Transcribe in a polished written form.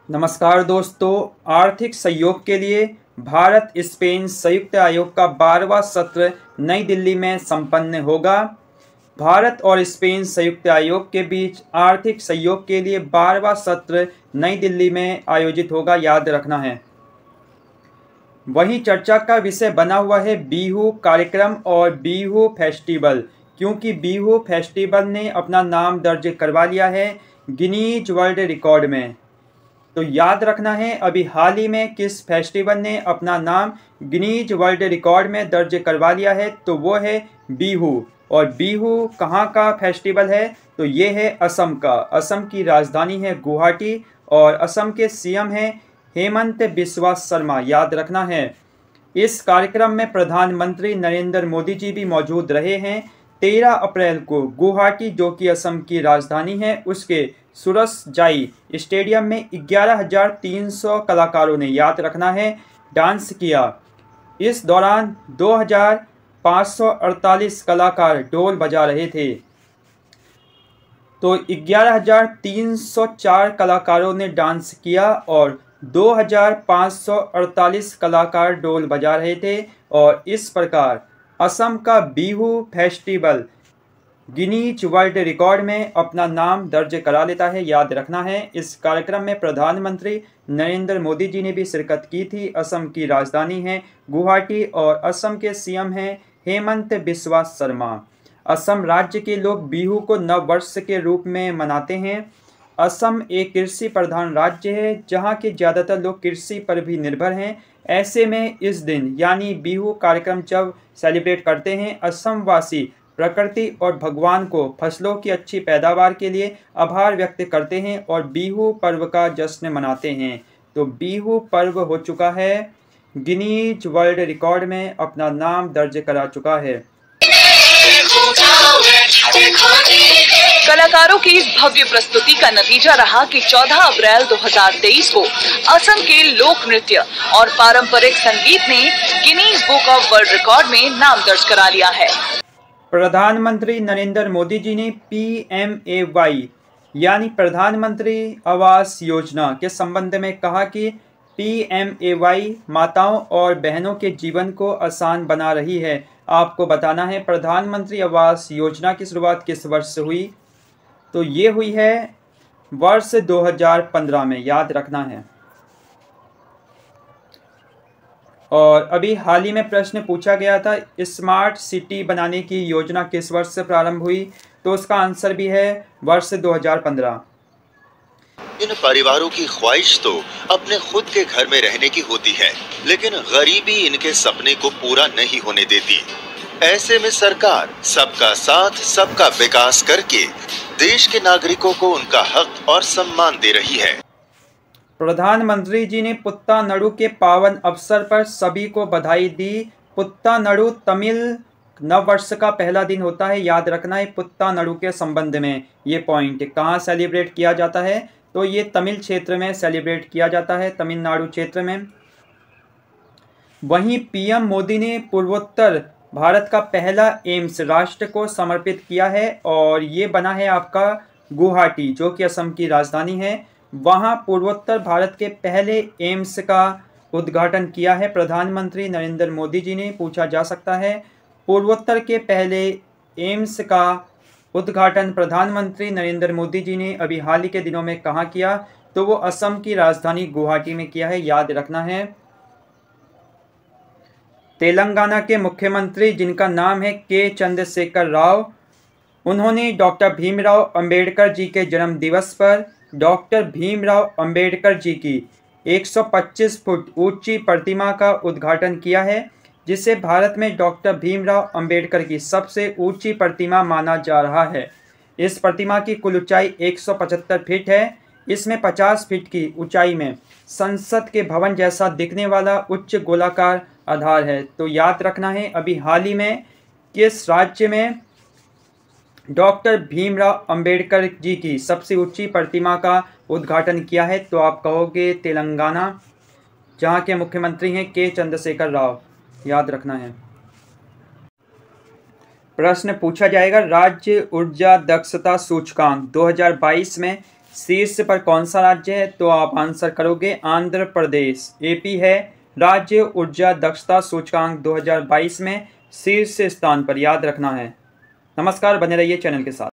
नमस्कार दोस्तों, आर्थिक सहयोग के लिए भारत स्पेन संयुक्त आयोग का 12वां सत्र नई दिल्ली में संपन्न होगा। भारत और स्पेन संयुक्त आयोग के बीच आर्थिक सहयोग के लिए 12वां सत्र नई दिल्ली में आयोजित होगा, याद रखना है। वहीं चर्चा का विषय बना हुआ है बिहू कार्यक्रम और बिहू फेस्टिवल, क्योंकि बिहू फेस्टिवल ने अपना नाम दर्ज करवा लिया है गिनीज वर्ल्ड रिकॉर्ड में। तो याद रखना है, अभी हाल ही में किस फेस्टिवल ने अपना नाम गिनीज वर्ल्ड रिकॉर्ड में दर्ज करवा लिया है, तो वो है बिहू। और बिहू कहाँ का फेस्टिवल है, तो ये है असम का। असम की राजधानी है गुवाहाटी और असम के सीएम हैं हेमंत बिस्वा शर्मा, याद रखना है। इस कार्यक्रम में प्रधानमंत्री नरेंद्र मोदी जी भी मौजूद रहे हैं। 13 अप्रैल को गुवाहाटी, जो कि असम की राजधानी है, उसके सूरजजाई स्टेडियम में 11,300 कलाकारों ने, याद रखना है, डांस किया। इस दौरान 2,548 कलाकार ढोल बजा रहे थे। तो 11,304 कलाकारों ने डांस किया और 2,548 कलाकार ढोल बजा रहे थे। और इस प्रकार असम का Bihu festival Guinness world record में अपना नाम दर्ज करा लेता है, याद रखना है। इस कार्यक्रम में प्रधानमंत्री नरेंद्र मोदी जी ने भी शिरकत की थी। असम की राजधानी है गुवाहाटी और असम के सीएम हैं हेमंत बिस्वा शर्मा। असम राज्य के लोग बिहू को नव वर्ष के रूप में मनाते हैं। असम एक कृषि प्रधान राज्य है, जहां के ज़्यादातर लोग कृषि पर भी निर्भर हैं। ऐसे में इस दिन यानी बिहू कार्यक्रम जब सेलिब्रेट करते हैं, असम वासी प्रकृति और भगवान को फसलों की अच्छी पैदावार के लिए आभार व्यक्त करते हैं और बिहू पर्व का जश्न मनाते हैं। तो बिहू पर्व हो चुका है, गिनीज वर्ल्ड रिकॉर्ड में अपना नाम दर्ज करा चुका है। कलाकारों की इस भव्य प्रस्तुति का नतीजा रहा कि 14 अप्रैल 2023 को असम के लोक नृत्य और पारंपरिक संगीत ने Guinness book of world record में नाम दर्ज करा लिया है। प्रधानमंत्री नरेंद्र मोदी जी ने PMAY यानी प्रधानमंत्री आवास योजना के संबंध में कहा कि PMAY माताओं और बहनों के जीवन को आसान बना रही है। आपको बताना है प्रधानमंत्री आवास योजना की शुरुआत किस वर्ष से हुई, तो ये हुई है वर्ष 2015 में, याद रखना है। और अभी हाल ही में प्रश्न पूछा गया था स्मार्ट सिटी बनाने की योजना किस वर्ष से प्रारंभ हुई, तो उसका आंसर भी है वर्ष 2015। इन परिवारों की ख्वाहिश तो अपने खुद के घर में रहने की होती है, लेकिन गरीबी इनके सपने को पूरा नहीं होने देती। ऐसे में सरकार सबका साथ सबका विकास करके देश के नागरिकों को उनका हक और सम्मान दे रही है। प्रधानमंत्री जी ने पुत्तानडु के पावन अवसर पर सभी को बधाई दी। पुत्तानडु तमिल नव वर्ष का पहला दिन होता है, याद रखना है। पुत्तानडु के संबंध में ये पॉइंट कहाँ सेलिब्रेट किया जाता है, तो ये तमिल क्षेत्र में सेलिब्रेट किया जाता है, तमिलनाडु क्षेत्र में। वहीं पीएम मोदी ने पूर्वोत्तर भारत का पहला एम्स राष्ट्र को समर्पित किया है और ये बना है आपका गुवाहाटी, जो कि असम की राजधानी है। वहाँ पूर्वोत्तर भारत के पहले एम्स का उद्घाटन किया है प्रधानमंत्री नरेंद्र मोदी जी ने। पूछा जा सकता है पूर्वोत्तर के पहले एम्स का उद्घाटन प्रधानमंत्री नरेंद्र मोदी जी ने अभी हाल ही के दिनों में कहाँ किया, तो वो असम की राजधानी गुवाहाटी में किया है, याद रखना है। तेलंगाना के मुख्यमंत्री जिनका नाम है के चंद्रशेखर राव, उन्होंने डॉक्टर भीमराव अंबेडकर जी के जन्म दिवस पर डॉक्टर भीमराव अंबेडकर जी की 125 फुट ऊंची प्रतिमा का उद्घाटन किया है, जिसे भारत में डॉक्टर भीमराव अंबेडकर की सबसे ऊंची प्रतिमा माना जा रहा है। इस प्रतिमा की कुल ऊंचाई 175 फीट है। इसमें 50 फीट की ऊंचाई में संसद के भवन जैसा दिखने वाला उच्च गोलाकार आधार है। तो याद रखना है अभी हाल ही में किस राज्य में डॉक्टर भीमराव अंबेडकर जी की सबसे ऊंची प्रतिमा का उद्घाटन किया है, तो आप कहोगे तेलंगाना, जहां के मुख्यमंत्री हैं के चंद्रशेखर राव, याद रखना है। प्रश्न पूछा जाएगा राज्य ऊर्जा दक्षता सूचकांक 2022 में शीर्ष पर कौन सा राज्य है? तो आप आंसर करोगे आंध्र प्रदेश। एपी है राज्य ऊर्जा दक्षता सूचकांक 2022 में शीर्ष स्थान पर, याद रखना है। नमस्कार, बने रहिए चैनल के साथ।